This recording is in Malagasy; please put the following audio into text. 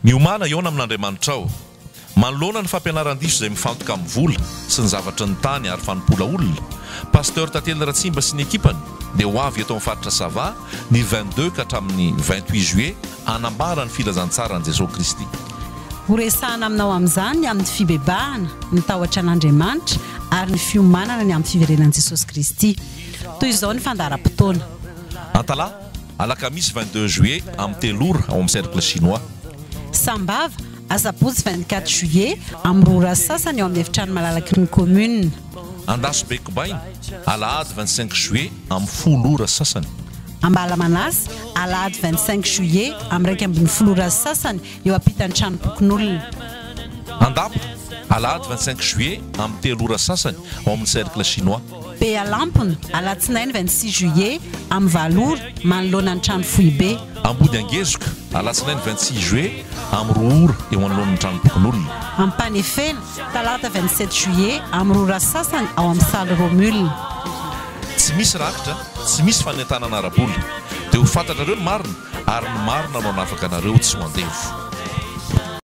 miomana iona amin'Andriamanitra ao manoloana ny fampianaran-diso izay mifantoka amin'ny vola sy ny zavatra ny tany ary fanompola olona pasteur Tately Ratsimba sy ny ekipany dia ho avy eto amin'ny faritra Sava ny 22 ka hatramin'ny 28 juillet hanambara ny filazantsara ny Jesosy Kristy. Horesahana aminao amin'izany amin'ny fibebahana ny tahotra an'Andriamanitra ary ny fiomanana ny amin'ny fiverenan'i Jesosy Kristy. Toy izao ny fandaharam-potoana. Antalaha alakamisy 22 juillet amin'ny 3 ora ao amin'ny cercle chinois. Sambava asabotsy 24 juillet amin'ny rora sasany ao amin'ny efitrano malalaky ny commune. Andaso Bekobainy alahady 25 juillet amin'ny 10 ora sasany. Ambalamanasy alahady 25 juillet amin'ny 1 ora sasany eo ampitan'ny trano bokon'olona. Andapa alahady 25 juillet amin'ny 3 ora sasany ao amin'ny cercle chinois. Bealampona alatsinainy 26 juillet amin'ny 20 ora manoloana ny trano Foibe. Ambody Angezoka alatsinainy 26 juillet amin'ny 2 ora eo anoloana ny trano bokon'olona. Ampanefena talata 27 juillet amin'ny ora sasany ao amin'ny salle Romule. Tsy misy rakitra, tsy misy fanentanana arabola dia ho fantatrareo ny marina ary ny marina no hanafaka anareo tsy ho andevo.